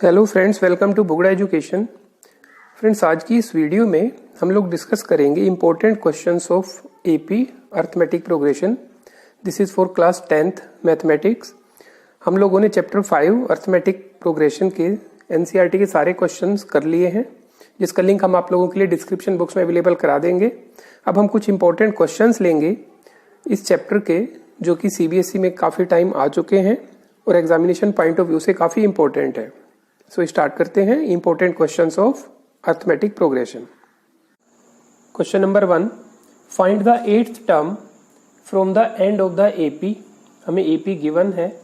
Hello friends, welcome to Bugda Education. Friends, आज की इस वीडियो में हम लोग डिस्कस करेंगे important questions of AP arithmetic progression. This is for class 10th mathematics. हम लोगों ने चैप्टर 5 अर्थमेटिक प्रोग्रेशन के एनसीईआरटी के सारे क्वेश्चंस कर लिए हैं, जिसका लिंक हम आप लोगों के लिए डिस्क्रिप्शन बॉक्स में अवेलेबल करा देंगे। अब हम कुछ इंपॉर्टेंट क्वेश्चंस लेंगे इस चैप्टर के, जो कि सीबीएसई में काफ़ी टाइम आ चुके हैं और एग्जामिनेशन पॉइंट ऑफ व्यू से काफ़ी इंपॉर्टेंट है। सो स्टार्ट करते हैं important questions of arithmetic progression. Question number 1, find the 8th term from the end of the AP. हमें एपी गिवन है,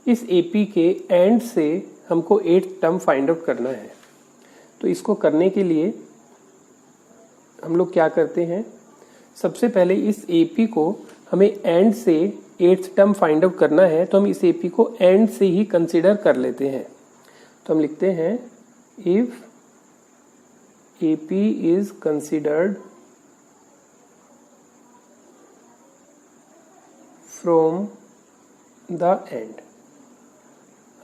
इस एपी के एंड से हमको 8th टर्म फाइंड आउट करना है। तो इसको करने के लिए हम लोग क्या करते हैं, सबसे पहले इस एपी को हमें एंड से 8th टर्म फाइंड आउट करना है, तो हम इस एपी को एंड से ही कंसिडर कर लेते हैं। तो हम लिखते हैं if AP is considered from the end.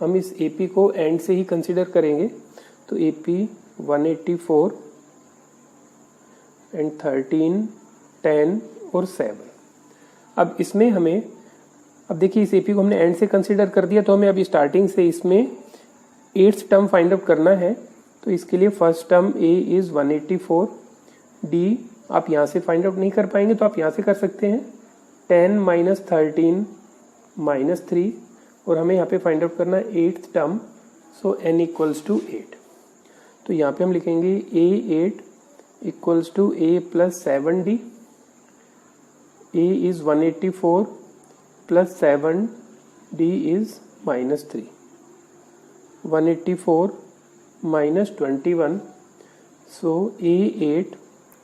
हम इस एपी को एंड से ही कंसिडर करेंगे, तो एपी 184 एंड 13, 10 और 7। अब इसमें हमें, अब देखिए इस एपी को हमने एंड से कंसिडर कर दिया, तो हमें अब स्टार्टिंग से इसमें 8th टर्म फाइंड आउट करना है। तो इसके लिए first term A is 184, D आप यहाँ से फाइंड आउट नहीं कर पाएंगे तो आप यहाँ से कर सकते हैं 10 - 13 - 3, और हमें यहाँ पे फाइंड आउट करना है 8th term, so n equals to 8। तो यहाँ पे हम लिखेंगे a8 equals to a plus 7d। a is 184 plus 7d is -3। 184 minus 21, so A8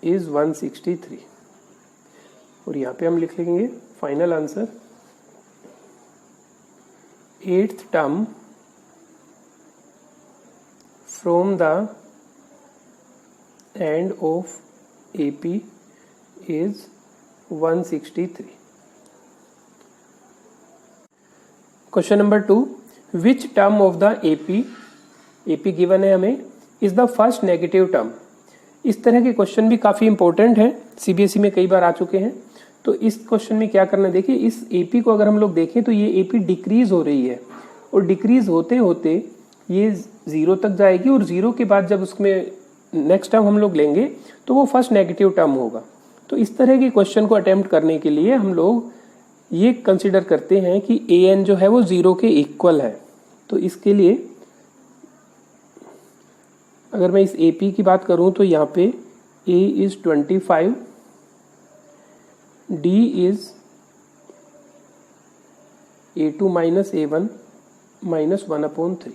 is 163। और यहाँ पे हम लिख लेंगे final answer 8th term from the end of AP is 163। Question number 2, which term of the AP given है हमें, is the first negative term. इस तरह के क्वेश्चन भी काफी इंपॉर्टेंट है, सीबीएसई में कई बार आ चुके हैं। तो इस क्वेश्चन में क्या करना है, देखिए इस एपी को अगर हम लोग देखें तो ये एपी डिक्रीज हो रही है, और डिक्रीज होते होते ये 0 तक जाएगी, और 0 के बाद जब उसमें नेक्स्ट टर्म हम लोग लेंगे तो वो फर्स्ट नेगेटिव टर्म होगा। तो इस तरह के क्वेश्चन को अटेम्प्ट करने के लिए हम लोग ये कंसिडर करते हैं कि an जो है वो 0 के इक्वल है। तो इसके लिए अगर मैं इस AP की बात करूं तो यहाँ पे a is 25, d is a2 - a1 - 1/3।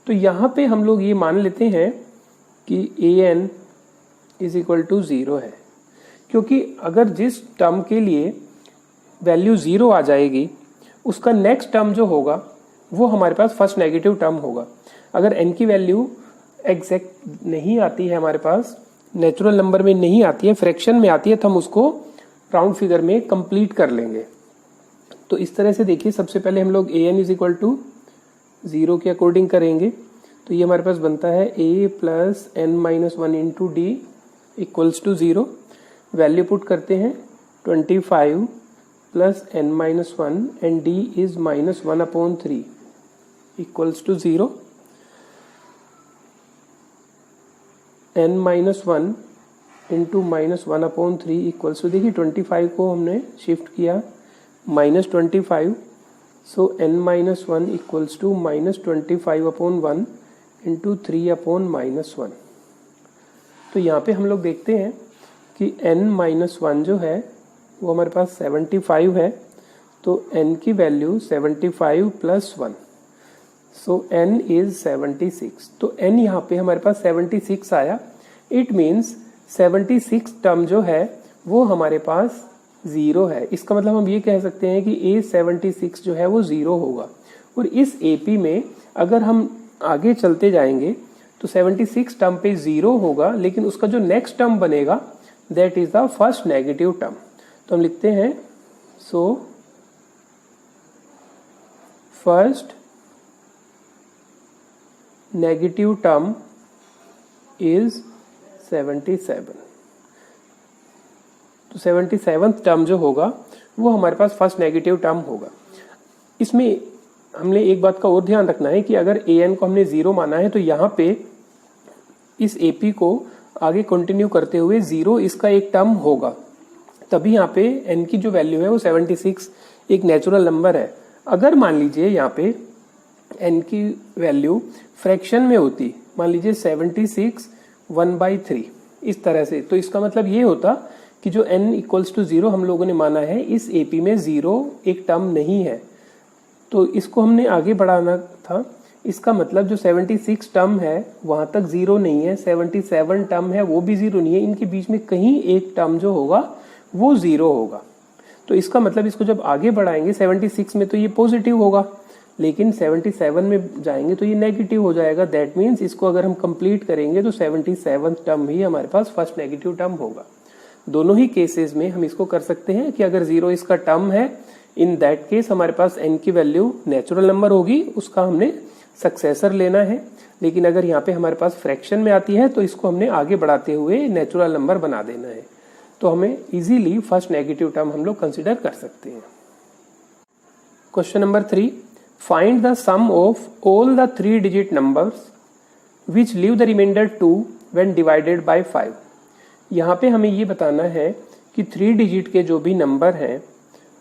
तो यहाँ पे हम लोग ये मान लेते हैं कि an इज इक्वल टू 0 है, क्योंकि अगर जिस टर्म के लिए वैल्यू 0 आ जाएगी उसका नेक्स्ट टर्म जो होगा वो हमारे पास फर्स्ट नेगेटिव टर्म होगा। अगर n की वैल्यू एग्जैक्ट नहीं आती है, हमारे पास नेचुरल नंबर में नहीं आती है, फ्रैक्शन में आती है, तो हम उसको राउंड फिगर में कंप्लीट कर लेंगे। तो इस तरह से देखिए, सबसे पहले हम लोग an इज इक्वल टू 0 के अकॉर्डिंग करेंगे, तो ये हमारे पास बनता है a plus n - 1 into D equals to 0। Value put करते हैं 25 प्लस n - 1 and d is -1/3 equals to 0। n - 1 into -1/3 equals to, देखिए 25 को हमने शिफ्ट किया -25, so n - 1 equals to -25/1 into 3/-1। तो यहाँ पे हम लोग देखते हैं कि n - 1 जो है वो हमारे पास 75 है, तो n की value 75 plus 1, so n is 76। तो n यहाँ पे हमारे पास 76 आया। इट मीन्स 76 टर्म जो है वो हमारे पास 0 है। इसका मतलब हम ये कह सकते हैं कि A76 जो है वो 0 होगा। और इस AP में अगर हम आगे चलते जाएंगे तो 76 टर्म पे 0 होगा, लेकिन उसका जो नेक्स्ट टर्म बनेगा that is the first negative term. तो हम लिखते हैं so first negative term is 77। तो 77th टर्म जो होगा वो हमारे पास फर्स्ट नेगेटिव टर्म होगा। इसमें हमने एक बात का और ध्यान रखना है कि अगर an को हमने 0 माना है तो यहाँ पे इस AP को आगे कंटिन्यू करते हुए 0 इसका एक टर्म होगा, तभी यहाँ पे n की जो वैल्यू है वो 76 एक नेचुरल नंबर है। अगर मान लीजिए यहाँ पे n की वैल्यू फ्रैक्शन में होती, मान लीजिए 76 1/3 इस तरह से, तो इसका मतलब ये होता कि जो n इक्वल्स टू 0 हम लोगों ने माना है इस AP में 0 एक टर्म नहीं है, तो इसको हमने आगे बढ़ाना था। इसका मतलब जो 76 टर्म है वहां तक 0 नहीं है, 77 टर्म है वो भी 0 नहीं है, इनके बीच में कहीं एक टर्म जो होगा वो 0 होगा। तो इसका मतलब इसको जब आगे बढ़ाएंगे 76 में तो ये पॉजिटिव होगा, लेकिन 77 में जाएंगे तो ये नेगेटिव हो जाएगा। दैट मीन्स इसको अगर हम कंप्लीट करेंगे तो 77 टर्म ही हमारे पास फर्स्ट नेगेटिव टर्म होगा। दोनों ही केसेस में हम इसको कर सकते हैं कि अगर 0 इसका टर्म है, इन दैट केस हमारे पास n की वैल्यू नेचुरल नंबर होगी, उसका हमने सक्सेसर लेना है। लेकिन अगर यहाँ पे हमारे पास फ्रैक्शन में आती है तो इसको हमने आगे बढ़ाते हुए नेचुरल नंबर बना देना है, तो हमें इजीली फर्स्ट नेगेटिव टर्म हम लोग कंसिडर कर सकते हैं। Question number 3, find the sum of all the 3 digit numbers which leave the remainder 2 when divided by 5। यहाँ पे हमें ये बताना है कि 3 डिजिट के जो भी नंबर हैं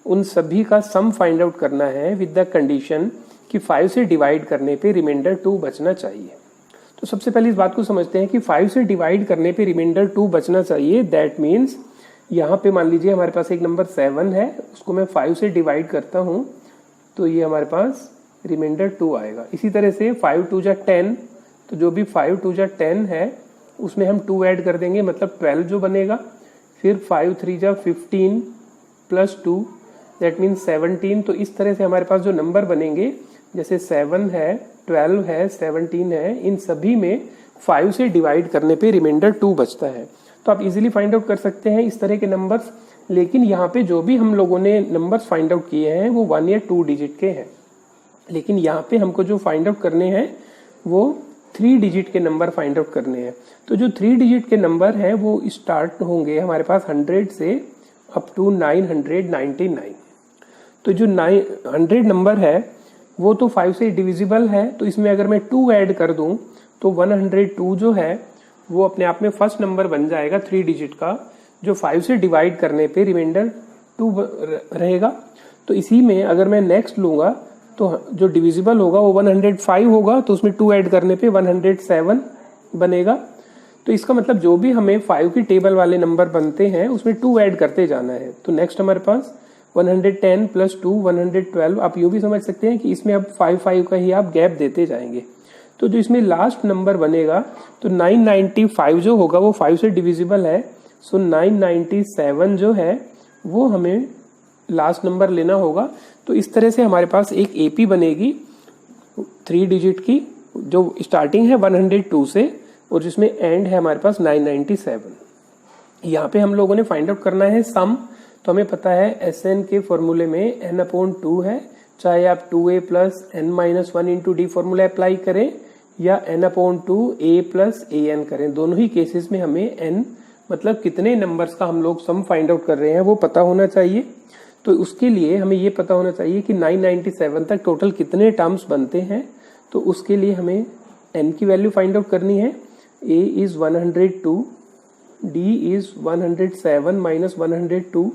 उन सभी का सम फाइंड आउट करना है विद द कंडीशन कि 5 से डिवाइड करने पे रिमाइंडर 2 बचना चाहिए। तो सबसे पहले इस बात को समझते हैं कि 5 से डिवाइड करने पे रिमाइंडर 2 बचना चाहिए। दैट मीन्स यहाँ पे मान लीजिए हमारे पास एक नंबर 7 है, उसको मैं 5 से डिवाइड करता हूँ तो ये हमारे पास रिमाइंडर 2 आएगा। इसी तरह से 5 2 जा 10, तो जो भी 5 2 जा 10 है उसमें हम 2 ऐड कर देंगे, मतलब 12 जो बनेगा। फिर 5 3 जा 15 प्लस 2 दैट मीन्स 17। तो इस तरह से हमारे पास जो नंबर बनेंगे, जैसे 7 है, 12 है, 17 है, इन सभी में 5 से डिवाइड करने पे रिमाइंडर 2 बचता है। तो आप इजीली फाइंड आउट कर सकते हैं इस तरह के नंबर्स। लेकिन यहाँ पे जो भी हम लोगों ने नंबर्स फाइंड आउट किए हैं वो 1 या 2 डिजिट के हैं, लेकिन यहाँ पे हमको जो फाइंड आउट करने हैं वो 3 डिजिट के नंबर फाइंड आउट करने हैं। तो जो 3 डिजिट के नंबर हैं वो स्टार्ट होंगे हमारे पास 100 से अप टू 999। तो जो 100 नंबर है वो तो 5 से डिविजिबल है, तो इसमें अगर मैं 2 ऐड कर दूं तो 102 जो है वो अपने आप में फर्स्ट नंबर बन जाएगा 3 डिजिट का, जो 5 से डिवाइड करने पे रिमाइंडर 2 रहेगा। तो इसी में अगर मैं नेक्स्ट लूंगा तो जो डिविजिबल होगा वो 105 होगा, तो उसमें 2 ऐड करने पे 107 बनेगा। तो इसका मतलब जो भी हमें 5 की टेबल वाले नंबर बनते हैं उसमें 2 ऐड करते जाना है। तो नेक्स्ट हमारे पास 110 प्लस 2 112। आप यूँ भी समझ सकते हैं कि इसमें अब 5 का ही आप गैप देते जाएंगे। तो जो इसमें लास्ट नंबर बनेगा तो 995 जो होगा वो 5 से डिविजिबल है, सो 997 जो है वो हमें लास्ट नंबर लेना होगा। तो इस तरह से हमारे पास एक AP बनेगी 3 डिजिट की, जो स्टार्टिंग है 102 से और जिसमें एंड है हमारे पास 997। यहाँ पे हम लोगों ने फाइंड आउट करना है सम। तो हमें पता है SN के फॉर्मूले में n/2 है, चाहे आप 2a plus n-1 into D formula apply करें या n/2 a प्लस an करें, दोनों ही केसेस में हमें n मतलब कितने नंबर्स का हम लोग सम फाइंड आउट कर रहे हैं वो पता होना चाहिए। तो उसके लिए हमें ये पता होना चाहिए कि 997 तक टोटल कितने टर्म्स बनते हैं। तो उसके लिए हमें n की वैल्यू फाइंड आउट करनी है। a is 102, d is 107 minus 102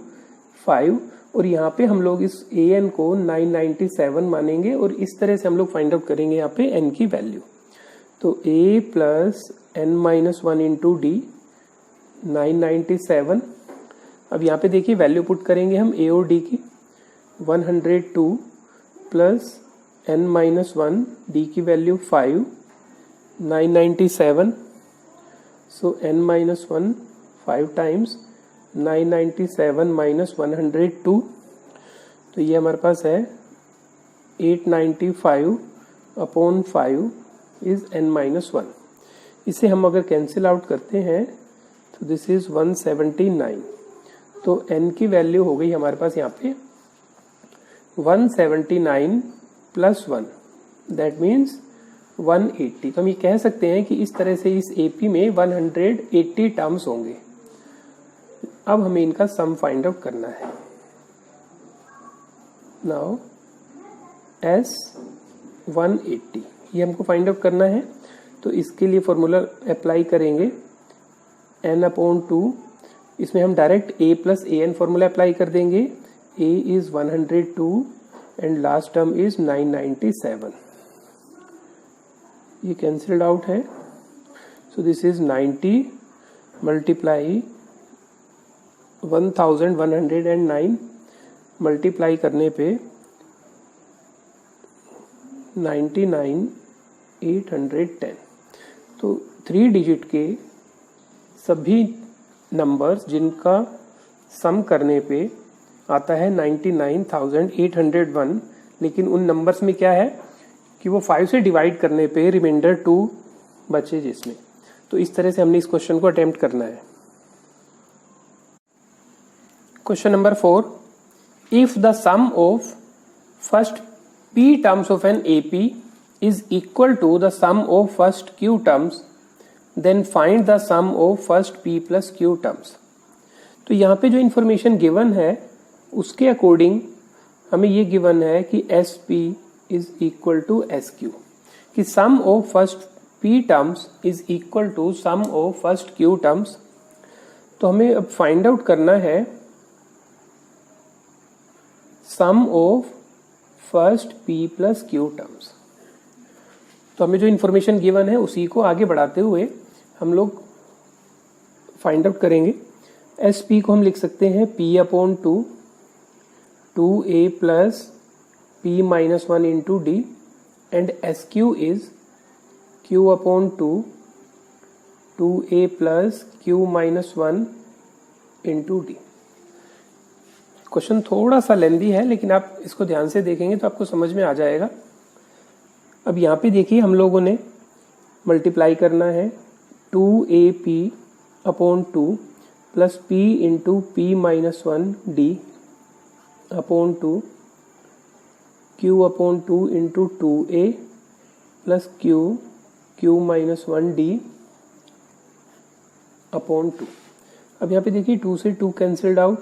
5, और यहाँ पे हम लोग इस an को 997 मानेंगे और इस तरह से हम लोग फाइंड आउट करेंगे यहाँ पे n की वैल्यू। तो a plus n-1 into D 997। अब यहाँ पे देखिए वैल्यू पुट करेंगे हम a और d की, 102 प्लस n-1 d की वैल्यू 5 997, सो n-1 5 टाइम्स 997 माइनस 102, तो ये हमारे पास है 895 अपॉन 5 इज n-1। इसे हम अगर कैंसिल आउट करते हैं तो दिस इज 179। तो n की वैल्यू हो गई हमारे पास यहाँ पे 179 प्लस 1, दैट मीन्स 180। तो हम ये कह सकते हैं कि इस तरह से इस AP में 180 टर्म्स होंगे। अब हमें इनका सम फाइंड आउट करना है। नाउ S180 ये हमको फाइंड आउट करना है, तो इसके लिए फॉर्मूला अप्लाई करेंगे n/2। इसमें हम direct a + an formula apply कर देंगे। a is 102 and last term is 997। ये कैंसिल्ड आउट है, so this is 90 multiply 1109 multiply करने पे 99,810। तो 3 डिजिट के सभी नंबर्स जिनका सम करने पे आता है 99,801, लेकिन उन नंबर्स में क्या है कि वो 5 से डिवाइड करने पे रिमाइंडर 2 बचे जिसमें। तो इस तरह से हमने इस क्वेश्चन को अटेम्प्ट करना है। Question number 4, if the sum of first p terms of an AP is equal to the sum of first q terms, then find the sum of first p plus q terms। तो यहाँ पे जो information given है उसके according हमें ये given है कि SP is equal to SQ, कि sum of first p terms is equal to sum of first q terms। तो हमें अब फाइंड आउट करना है sum of first p plus q terms. तो हमें जो इंफॉर्मेशन गिवन है उसी को आगे बढ़ाते हुए हम लोग फाइंड आउट करेंगे। SP को हम लिख सकते हैं p/2 2a plus p - 1 into d and SQ is q/2 2a plus q - 1 into d। Question थोड़ा सा लेंदी है, लेकिन आप इसको ध्यान से देखेंगे तो आपको समझ में आ जाएगा। अब यहाँ पे देखिए हम लोगों ने मल्टीप्लाई करना है 2AP/2 plus p into p - 1 d/2 q/2 into 2a plus q - 1 d/2। अब यहाँ पे देखिए 2 से 2 कैंसिल्ड आउट,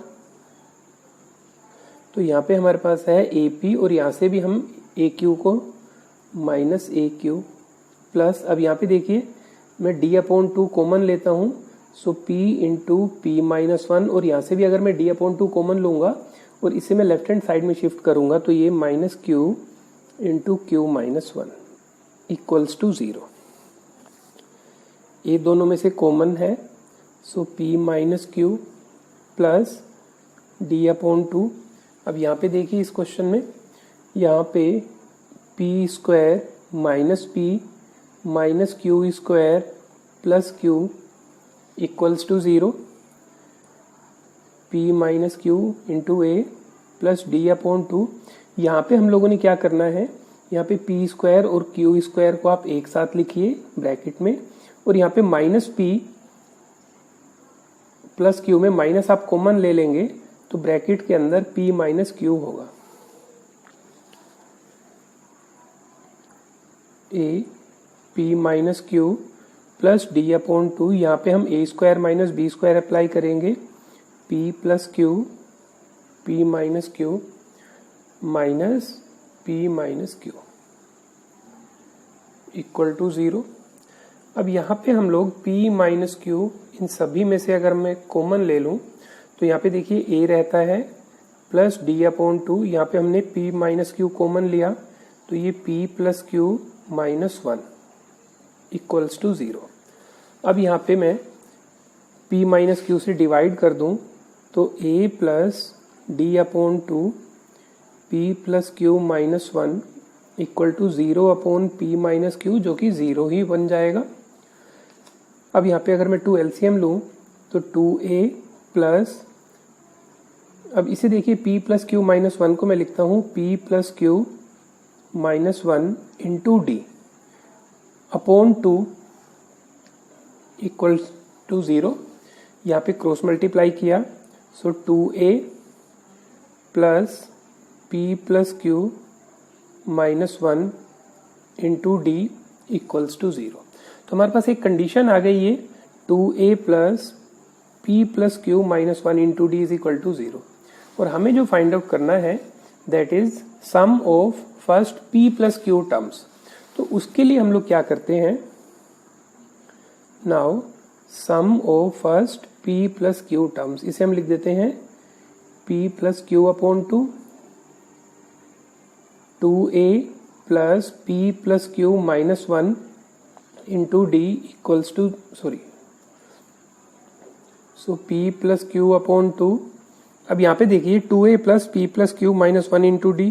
तो यहाँ पे हमारे पास है AP और यहाँ से भी हम AQ को माइनस AQ प्लस, अब यहाँ पे देखिए मैं d/2 कॉमन लेता हूँ, सो p इंटू p - 1 और यहाँ से भी अगर मैं d/2 कॉमन लूँगा और इसे मैं लेफ्ट हैंड साइड में शिफ्ट करूँगा तो ये -q into q - 1 equals to 0। ये दोनों में से कॉमन है, सो p - q प्लस d/2। अब यहाँ पे देखिए इस क्वेश्चन में यहाँ पे p² - p - q² plus q equals to 0। p - q into a plus d/2। यहाँ पे हम लोगों ने क्या करना है, यहाँ पे p² और q² को आप एक साथ लिखिए ब्रैकेट में, और यहाँ पे -p प्लस q में माइनस आप कॉमन ले लेंगे तो ब्रैकेट के अंदर p - q होगा। a p - q plus d/2, यहाँ पे हम a² - b² अप्लाई करेंगे, p plus q p - q minus p - q equal to 0। अब यहाँ पे हम लोग p - q इन सभी में से अगर मैं कॉमन ले लूँ तो यहाँ पे देखिए a रहता है प्लस d/2, यहाँ पे हमने p - q कॉमन लिया तो ये p plus q - 1 equals to 0। अब यहाँ पे मैं p - q से डिवाइड कर दूँ तो a plus d/2 p plus q - 1 equal to 0/p - q, जो कि 0 ही बन जाएगा। अब यहाँ पे अगर मैं 2 LCM लूँ तो 2a प्लस, अब इसे देखिए p प्लस q - 1 को मैं लिखता हूँ p plus q - 1 into d/2 equal to 0। यहाँ पे क्रॉस मल्टीप्लाई किया, so 2a plus p plus q - 1 into d equals to 0। तो हमारे पास एक कंडीशन आ गई है 2a plus p plus Q minus 1 into D is equal to 0। और हमें जो फाइंड आउट करना है that is sum of first p plus Q terms. तो उसके लिए हम लोग क्या करते हैं, now sum of first p plus Q terms, इसे हम लिख देते हैं p plus Q upon 2a plus p plus Q minus 1 into D equals to so p plus Q upon 2। अब यहाँ पे देखिए 2a plus p plus Q minus 1 into D,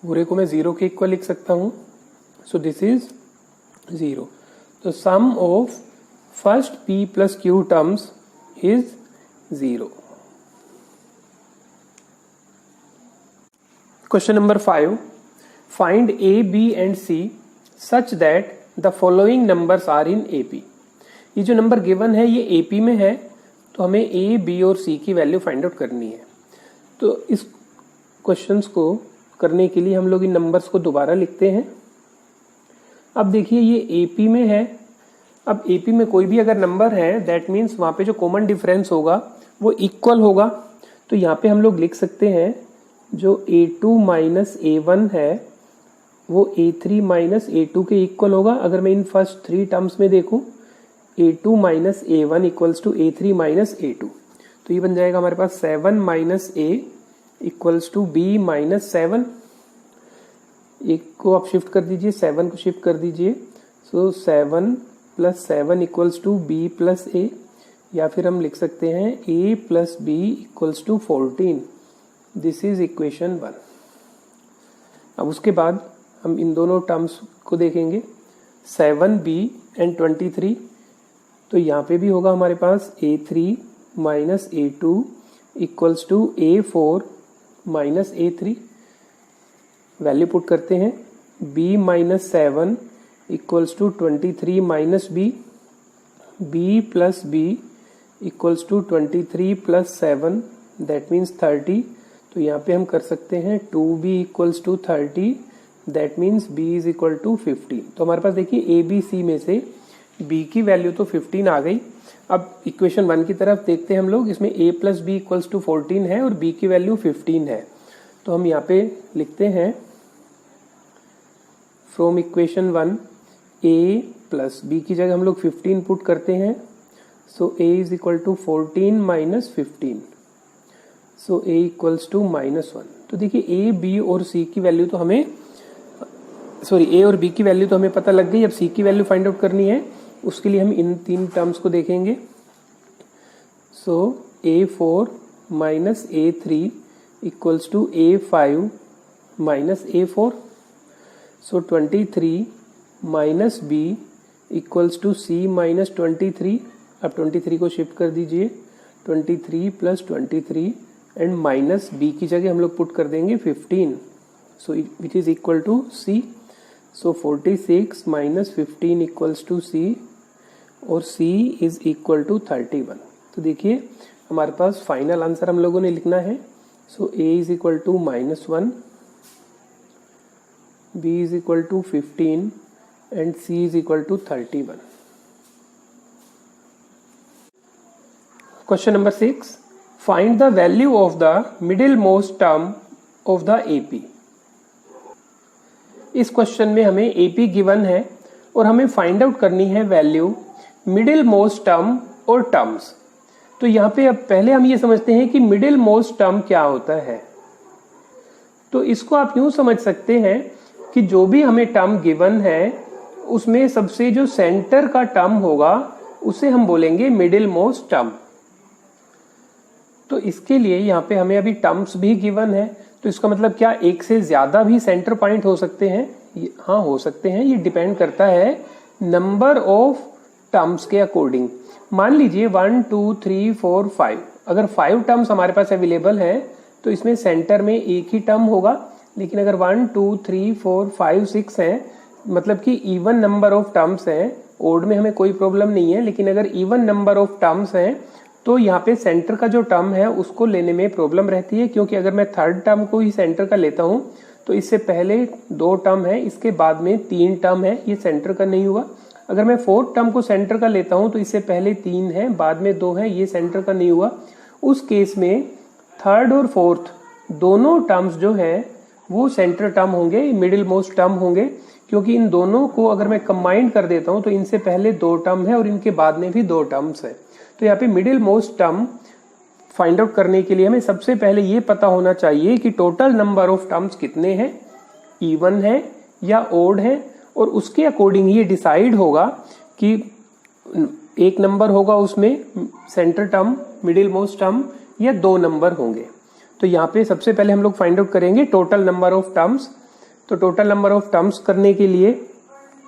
पूरे को मैं 0 के इक्वल लिख सकता हूं, सो दिस इज 0। तो sum of first p plus Q terms is 0। Question number 5, find a, b and c such that the following numbers are in AP। ये जो नंबर गिवन है ये AP में है, तो हमें A, B और C की वैल्यू फाइंड आउट करनी है। तो इस क्वेश्चंस को करने के लिए हम लोग इन नंबर्स को दोबारा लिखते हैं। अब देखिए ये AP में है, अब AP में कोई भी अगर नंबर है दैट मीन्स वहाँ पे जो कॉमन डिफरेंस होगा वो इक्वल होगा। तो यहाँ पे हम लोग लिख सकते हैं जो A2 माइनस A1 है वो A3 माइनस A2 के इक्वल होगा। अगर मैं इन फर्स्ट 3 टर्म्स में देखूं A2 minus A1 equals to A3 minus A2, तो ये बन जाएगा हमारे पास 7 minus A equals to B minus 7। एक को आप शिफ्ट कर दीजिए, 7 को शिफ्ट कर दीजिए, so 7 plus 7 equals to B plus A, या फिर हम लिख सकते हैं A plus B equals to 14। This is equation 1। अब उसके बाद हम इन दोनों टर्म्स को देखेंगे 7B एंड 23, तो यहाँ पे भी होगा हमारे पास A3 minus A2 equals to A4 minus A3। Value put करते हैं, B minus 7 equals to 23 minus B, B plus B equals to 23 plus 7 that means 30। तो यहाँ पे हम कर सकते हैं 2B equals to 30 that means B is equal to 15। तो हमारे पास देखिए ABC में से B की वैल्यू तो 15 आ गई। अब इक्वेशन 1 की तरफ देखते हैं हम लोग, इसमें A plus B equals to 14 है और B की वैल्यू 15 है। तो हम यहाँ पे लिखते हैं from equation 1 A plus B की जगह हम लोग 15 पुट करते हैं, so A is equal to 14 minus 15, so A equals to minus 1। तो देखिए A, B और C की वैल्यू तो हमें A और B की वैल्यू तो हमें पता लग गई। अब C की वैल्यू फाइंड आउट करनी है, उसके लिए हम इन 3 टर्म्स को देखेंगे। So A4 minus A3 equals to A5 minus A4, so 23 minus B equals to C minus 23। अब 23 को शिफ्ट कर दीजिए, 23 प्लस 23 एंड माइनस B की जगह हम लोग पुट कर देंगे 15, so which is equal to C। So 46 minus 15 equals to C और C इज इक्वल टू 31। तो देखिए हमारे पास फाइनल आंसर हम लोगों ने लिखना है, so A is equal to minus 1, B is equal to 15 and C is equal to 31। Question number 6, find the value of the middle most term of the AP। इस question में हमें AP given है और हमें find out करनी है value middle most term और terms. तो यहाँ पे अब पहले हम ये समझते हैं कि मिडिल मोस्ट टर्म क्या होता है। तो इसको आप यूं समझ सकते हैं कि जो भी हमें टर्म गिवन है उसमें सबसे जो सेंटर का टर्म होगा उसे हम बोलेंगे मिडिल मोस्ट टर्म। तो इसके लिए यहाँ पे हमें अभी टर्म्स भी गिवन है, तो इसका मतलब क्या एक से ज्यादा भी सेंटर पॉइंट हो सकते हैं? हाँ हो सकते हैं, ये डिपेंड करता है नंबर ऑफ टर्म्स के अकॉर्डिंग। मान लीजिए 1 2 3 4 5, अगर 5 टर्म्स हमारे पास अवेलेबल है तो इसमें सेंटर में एक ही टर्म होगा, लेकिन अगर 1 2 3 4 5 6 है मतलब कि इवन नंबर ऑफ टर्म्स हैं, ओड में हमें कोई प्रॉब्लम नहीं है, लेकिन अगर इवन नंबर ऑफ टर्म्स हैं तो यहाँ पे सेंटर का जो टर्म है उसको लेने में प्रॉब्लम रहती है, क्योंकि अगर मैं थर्ड टर्म को ही सेंटर का लेता हूँ तो इससे पहले 2 टर्म है, इसके बाद में 3 टर्म है, ये सेंटर का नहीं हुआ। अगर मैं 4th टर्म को सेंटर का लेता हूं तो इससे पहले 3 है, बाद में 2 है, ये सेंटर का नहीं हुआ। उस केस में 3rd और 4th दोनों टर्म्स जो है वो सेंटर टर्म होंगे, मिडिल मोस्ट टर्म होंगे, क्योंकि इन दोनों को अगर मैं कंबाइन कर देता हूं तो इनसे पहले 2 टर्म है और इनके बाद में भी 2 टर्म्स है। तो यहाँ पे middle most term find out करने के लिए हमें सबसे पहले ये पता होना चाहिए कि टोटल नंबर ऑफ टर्म्स कितने हैं, इवन है या ओड है, और उसके अकॉर्डिंग ये डिसाइड होगा कि एक नंबर होगा उसमें centre term, middle most term, या 2 नंबर होंगे। तो यहाँ पे सबसे पहले हम लोग फाइंड आउट करेंगे टोटल नंबर ऑफ टर्म्स। तो टोटल नंबर ऑफ टर्म्स करने के लिए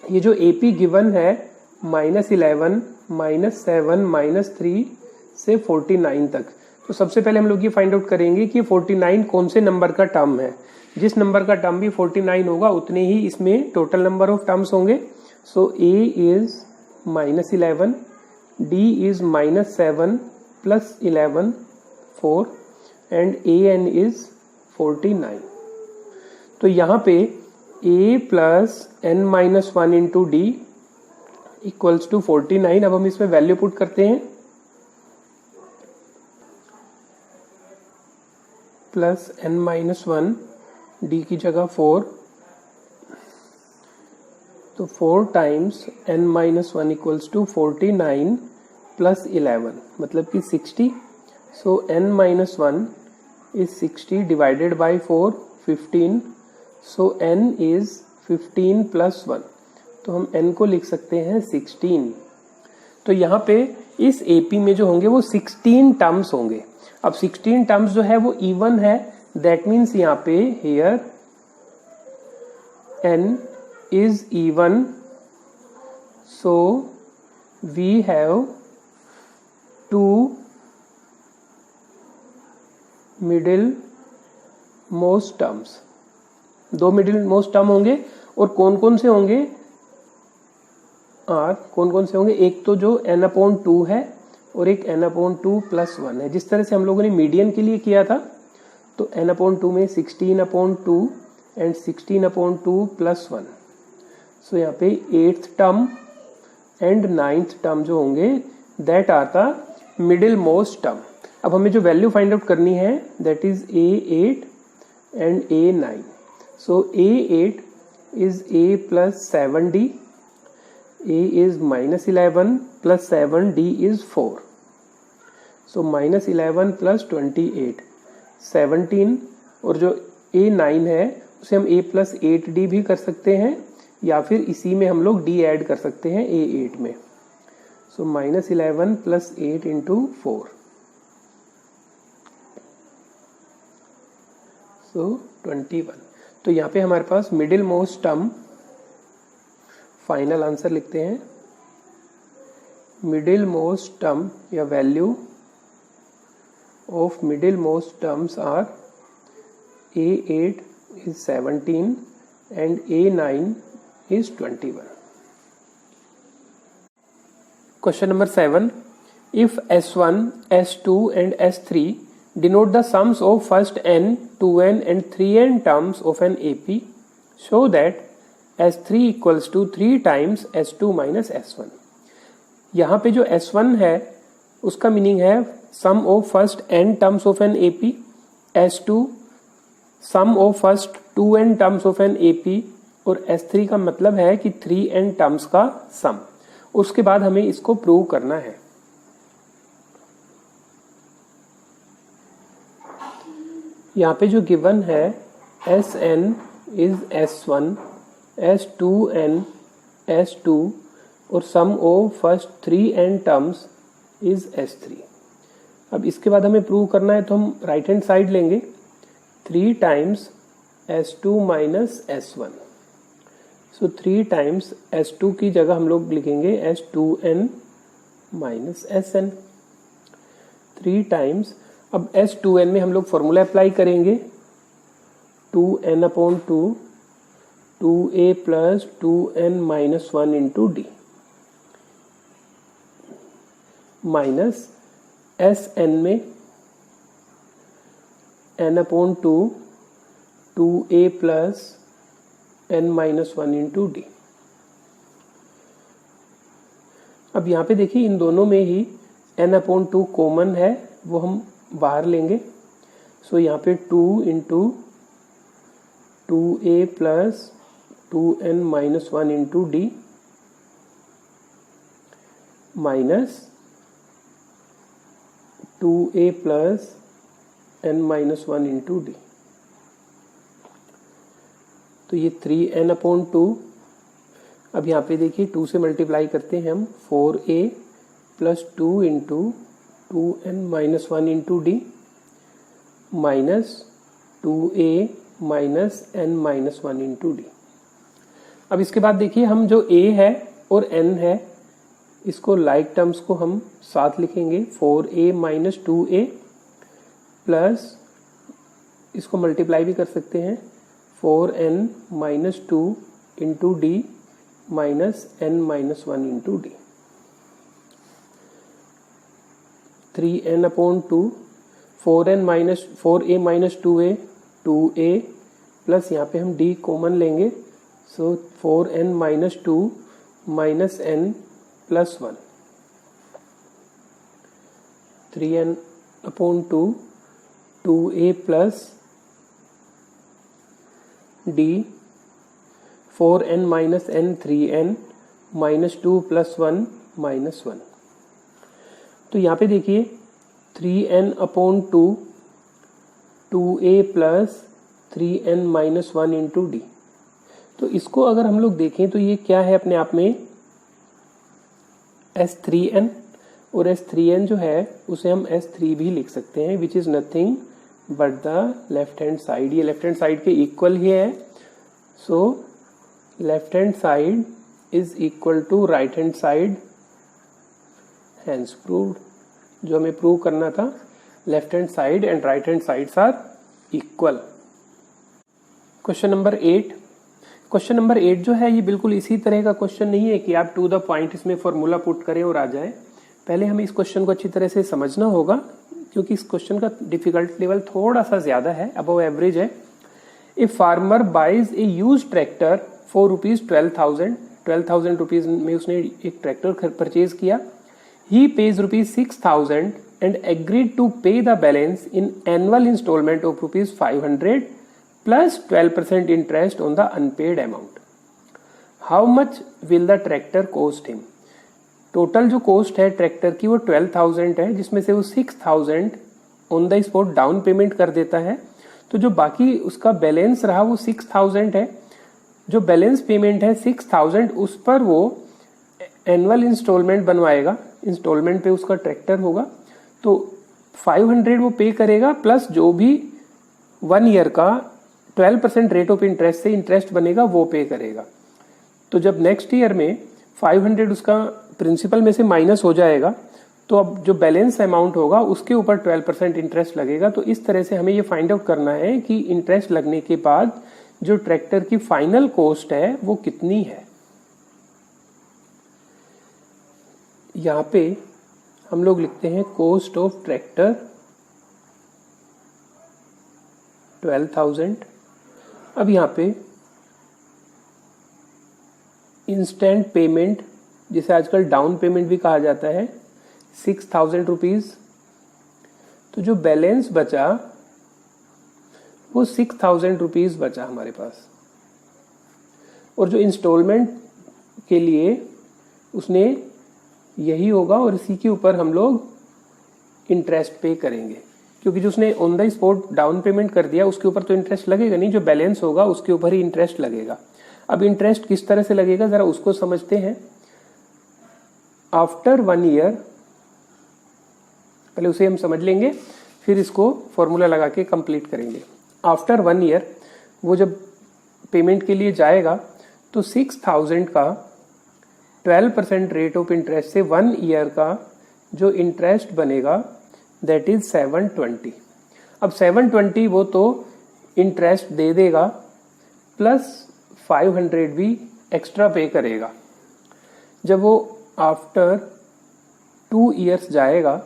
ये जो AP गिवन है -11, -7, -3 से 49 तक, तो सबसे पहले हम लोग ये फाइंड आउट करेंगे कि 49 कौन से नंबर का टर्म है। जिस नंबर का टर्म भी 49 होगा उतने ही इसमें टोटल नंबर ऑफ टर्म्स होंगे। So A is -11, D is -7 plus 11 4 and AN is 49। तो यहाँ पे A plus n-1 into D equals to 49। अब हम इसमें वैल्यू पुट करते हैं, प्लस n-1, D की जगह 4, तो 4 times n-1 equals to 49 plus 11 मतलब कि 60। सो n-1 is 60 divided by 4, 15. So n is 15 plus 1. तो हम n को लिख सकते हैं 16। तो यहाँ पे इस AP में जो होंगे वो 16 टर्म्स होंगे। अब 16 टर्म्स जो है वो इवन है, दैट मीन्स यहाँ पे here n is even. So we have 2 middle most terms, 2 middle most term होंगे। और कौन कौन से होंगे, कौन कौन से होंगे, एक तो जो n/2 है और एक n/2 प्लस 1 है। जिस तरह से हम लोगों ने मीडियन के लिए किया था, तो n/2 में 16/2 एंड 16/2 प्लस 1। सो यहाँ पे 8th term and 9th term जो होंगे that are the middle most term. अब हमें जो वैल्यू फाइंड आउट करनी है that is A8 and A9। So A8 is A plus 7D, A is -11 plus 7D is 4। So -11 plus 28 17, और जो A9 है उसे हम A प्लस 8D भी कर सकते हैं, या फिर इसी में हम लोग D ऐड कर सकते हैं A8 में। So -11 plus 8 into 4, so 21। तो यहाँ पे हमारे पास middle most term, final answer लिखते हैं, मिडिल मोस्ट टर्म या value of middle most terms are A8 is 17 and A9 is 21. Question number 7. If S1, S2 and S3 denote the sums of first n, 2n and 3n terms of an AP, show that S3 equals to 3 times S2 minus S1. यहाँ पे जो S1 है उसका meaning है sum of first n terms of an AP, S2 sum of first 2n terms of an AP, और S3 का मतलब है कि 3n टर्म्स का सम। उसके बाद हमें इसको प्रूव करना है। यहाँ पे जो गिवन है Sn is S1, S2n S2 और sum of first 3n terms is S3। अब इसके बाद हमें प्रूव करना है, तो हम राइट हैंड साइड लेंगे, 3 टाइम्स S2 माइनस S1। सो 3 टाइम्स S2 की जगह हम लोग लिखेंगे S2n माइनस Sn। 3 टाइम्स, अब S2n में हम लोग फॉर्मूला अप्लाई करेंगे, 2n/2 2a plus 2n minus 1 into D, minus Sn में n/2 2a plus n-1 into D. अब यहाँ पे देखिए इन दोनों में ही n/2 कॉमन है, वो हम बाहर लेंगे। सो यहाँ पे 2 into 2a plus 2n-1 into D minus 2a plus n-1 into D. तो ये 3n/2। अब यहाँ पे देखिए 2 से मल्टीप्लाई करते हैं हम, 4a plus 2 into 2n-1 into D minus 2a minus n-1 into D. अब इसके बाद देखिए हम जो a है और n है इसको लाइक टर्म्स को हम साथ लिखेंगे, 4a माइनस 2a प्लस इसको मल्टीप्लाई भी कर सकते हैं 4n minus 2 into D minus n-1 into D. 3n/2 4a minus 2a 2a plus यहाँ पे हम d कॉमन लेंगे, सो 4n minus 2 minus n plus 1। 3n/2 2a plus d 4n minus n 3n minus 2 plus 1 minus 1। तो यहाँ पे देखिए 3n/2 2a plus 3n minus 1 into D. तो इसको अगर हम लोग देखें तो ये क्या है अपने आप में S3n, और S3n जो है उसे हम S3 भी लिख सकते हैं, which is nothing but the left hand side. ये लेफ्ट हैंड साइड के इक्वल ही है, so left hand side is equal to right hand side, hence proved. जो हमें प्रूव करना था, left hand side and right hand sides are equal. Question number 8। Question number 8 जो है ये बिल्कुल इसी तरह का क्वेश्चन नहीं है कि आप टू द पॉइंट इसमें फॉर्मूला पुट करें और आ जाए। पहले हमें इस क्वेश्चन को अच्छी तरह से समझना होगा, क्योंकि इस क्वेश्चन का डिफिकल्ट लेवल थोड़ा सा ज्यादा है, अबव एवरेज है। A farmer buys a used tractor for ₹12,000 rupees में उसने एक ट्रैक्टर परचेज किया। He pays ₹6,000 and agreed to pay the balance in annual instalment of ₹500 plus 12% interest on the unpaid amount. How much will the tractor cost him? Total जो cost है tractor की वो 12,000 है, जिसमें से वो 6,000 on the spot down payment कर देता है। तो जो बाकी उसका बैलेंस रहा वो 6,000 है। जो बैलेंस पेमेंट है 6,000 उस पर वो एनुअल इंस्टॉलमेंट बनवाएगा, इंस्टॉलमेंट पे उसका ट्रैक्टर होगा। तो 500 वो पे करेगा प्लस जो भी 1 ईयर का 12% रेट ऑफ इंटरेस्ट से इंटरेस्ट बनेगा वो पे करेगा। तो जब नेक्स्ट ईयर में 500 उसका प्रिंसिपल में से माइनस हो जाएगा, तो अब जो बैलेंस अमाउंट होगा उसके ऊपर 12% इंटरेस्ट लगेगा। तो इस तरह से हमें ये फाइंड आउट करना है कि इंटरेस्ट लगने के बाद जो ट्रैक्टर की फाइनल कॉस्ट है वो कितनी है। यहाँ पे हम लोग लिखते हैं कॉस्ट ऑफ ट्रैक्टर 12,000। अब यहाँ पे इंस्टेंट पेमेंट, जिसे आजकल डाउन पेमेंट भी कहा जाता है, 6,000 रुपीज। तो जो बैलेंस बचा वो 6,000 रुपीज बचा हमारे पास। और जो इंस्टॉलमेंट के लिए उसने यही होगा और इसी के ऊपर हम लोग इंटरेस्ट पे करेंगे, क्योंकि जो उसने on the spot down payment कर दिया उसके ऊपर तो इंटरेस्ट लगेगा नहीं, जो बैलेंस होगा उसके ऊपर ही इंटरेस्ट लगेगा। अब इंटरेस्ट किस तरह से लगेगा जरा उसको समझते हैं। आफ्टर 1 ईयर, पहले उसे हम समझ लेंगे फिर इसको फॉर्मूला लगा के कंप्लीट करेंगे। आफ्टर 1 ईयर वो जब पेमेंट के लिए जाएगा तो 6,000 का 12% रेट ऑफ इंटरेस्ट से 1 ईयर का जो इंटरेस्ट बनेगा दैट इज 720। अब 720 वो तो इंटरेस्ट दे देगा प्लस 500 भी एक्स्ट्रा पे करेगा। जब वो आफ्टर 2 ईयर्स जाएगा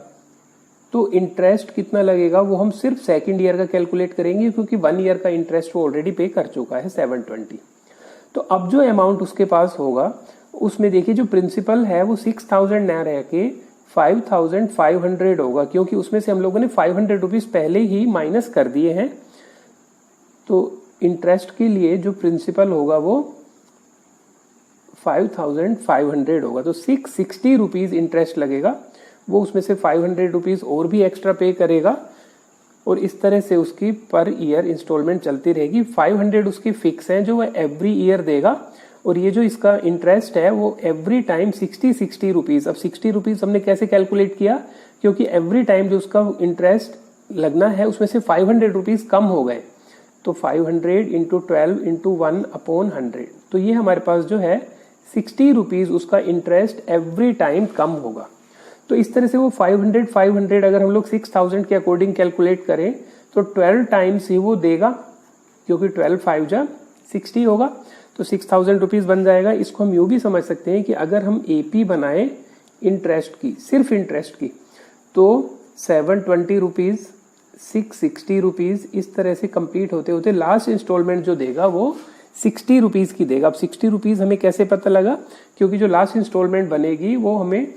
तो इंटरेस्ट कितना लगेगा वो हम सिर्फ सेकंड ईयर का कैलकुलेट करेंगे, क्योंकि 1 ईयर का इंटरेस्ट वो ऑलरेडी पे कर चुका है 720। तो अब जो अमाउंट उसके पास होगा उसमें देखिए जो प्रिंसिपल है वो 6000 ना रह के 5500 होगा, क्योंकि उसमें से हम लोगों ने 500 रुपीज पहले ही माइनस कर दिए हैं। तो इंटरेस्ट के लिए जो प्रिंसिपल होगा वो 5500 होगा। तो 660 रुपीज इंटरेस्ट लगेगा, वो उसमें से 500 रुपीज और भी एक्स्ट्रा पे करेगा और इस तरह से उसकी पर ईयर इंस्टॉलमेंट चलती रहेगी। 500 उसकी फिक्स है जो वह एवरी ईयर देगा, और ये जो इसका इंटरेस्ट है वो एवरी टाइम 60 रुपीज। अब 60 रुपीज हमने कैसे कैलकुलेट किया, क्योंकि एवरी टाइम जो उसका इंटरेस्ट लगना है उसमें से 500 रुपीज कम हो गए, तो 500 इंटू 12 इंटू 1/100, तो ये हमारे पास जो है 60 रुपीज उसका इंटरेस्ट एवरी टाइम कम होगा। तो इस तरह से वो 500 अगर हम लोग 6000 के अकॉर्डिंग कैलकुलेट करें तो 12 टाइम्स ही वो देगा, क्योंकि 12 5 जा 60 होगा, तो 6000 रुपीज बन जाएगा। इसको हम यूं भी समझ सकते हैं कि अगर हम एपी बनाए इंटरेस्ट की, सिर्फ इंटरेस्ट की, तो 720 रुपीज 660 रुपीज इस तरह से कंप्लीट होते होते लास्ट इंस्टॉलमेंट जो देगा वो 60 रुपीज की देगा। अब 60 रुपीज हमें कैसे पता लगा, क्योंकि जो लास्ट इंस्टॉलमेंट बनेगी वो हमें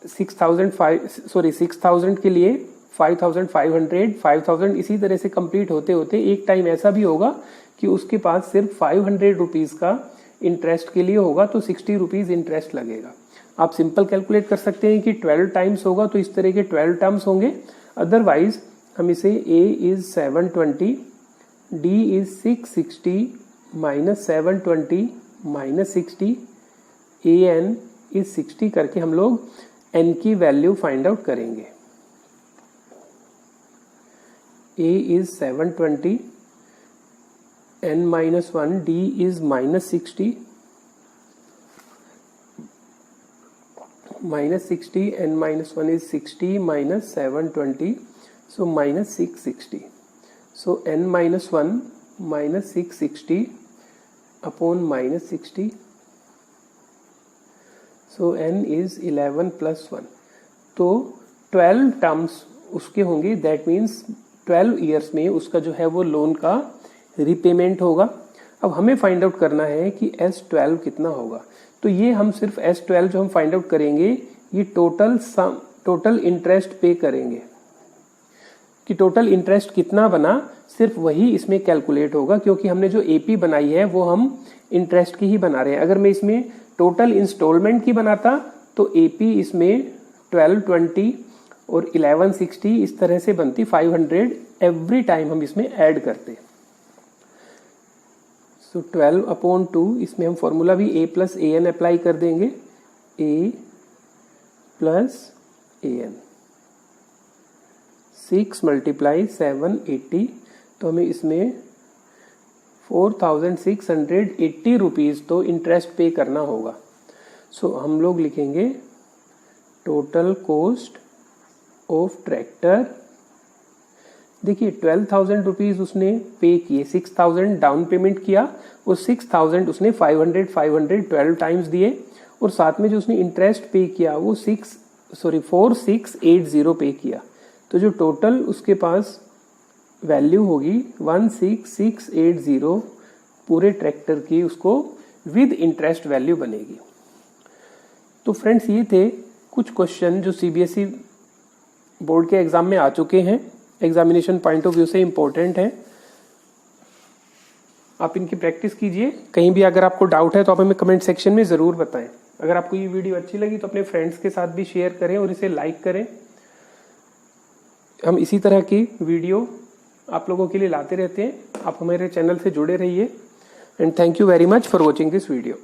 6000 के लिए 5500 5000 इसी तरह से कंप्लीट होते होते एक टाइम ऐसा भी होगा कि उसके पास सिर्फ 500 रुपीज का इंटरेस्ट के लिए होगा, तो 60 रुपीज इंटरेस्ट लगेगा। आप सिंपल कैलकुलेट कर सकते हैं कि 12 टाइम्स होगा तो इस तरह के 12 टर्म्स होंगे। अदरवाइज हम इसे A is 720, D is 660 minus 720 minus 60, AN is 60 करके हम लोग N की वैल्यू फाइंड आउट करेंगे। A is 720, N minus 1, D is minus 60, minus 60, N minus 1 is 60 minus 720, so minus 660. So N minus 1 minus 660 upon minus 60. So N is 11 plus 1. तो 12 terms उसके होंगे, that means 12 years में उसका जो है वो loan का रिपेमेंट होगा। अब हमें फाइंड आउट करना है कि S12 कितना होगा। तो ये हम सिर्फ S12 जो हम फाइंड आउट करेंगे ये टोटल इंटरेस्ट पे करेंगे कि टोटल इंटरेस्ट कितना बना, सिर्फ वही इसमें कैलकुलेट होगा, क्योंकि हमने जो एपी बनाई है वो हम इंटरेस्ट की ही बना रहे हैं। अगर मैं इसमें टोटल इंस्टॉलमेंट की बनाता तो एपी इसमें 1220 और 1160 इस तरह से बनती, 500 एवरी टाइम हम इसमें ऐड करते। सो 12/2 इसमें हम फॉर्मूला भी A प्लस AN अप्लाई कर देंगे, A प्लस AN। 6 मल्टीप्लाई 780, तो हमें इसमें 4680 रुपीज तो इंटरेस्ट पे करना होगा। सो हम लोग लिखेंगे टोटल कॉस्ट ऑफ ट्रैक्टर। देखिए 12,000 रुपीज उसने पे किए, 6,000 डाउन पेमेंट किया और 6,000 उसने 500 12 टाइम्स दिए, और साथ में जो उसने इंटरेस्ट पे किया वो 4680 पे किया। तो जो टोटल उसके पास वैल्यू होगी 16680 पूरे ट्रैक्टर की, उसको विद इंटरेस्ट वैल्यू बनेगी। तो फ्रेंड्स ये थे कुछ क्वेश्चन जो सीबीएसई बोर्ड के एग्जाम में आ चुके हैं, एग्जामिनेशन पॉइंट ऑफ व्यू से इंपॉर्टेंट है। आप इनकी प्रैक्टिस कीजिए। कहीं भी अगर आपको डाउट है तो आप हमें कमेंट सेक्शन में ज़रूर बताएं। अगर आपको ये वीडियो अच्छी लगी तो अपने फ्रेंड्स के साथ भी शेयर करें और इसे लाइक करें। हम इसी तरह की वीडियो आप लोगों के लिए लाते रहते हैं। आप हमारे चैनल से जुड़े रहिए and thank you very much for watching this video.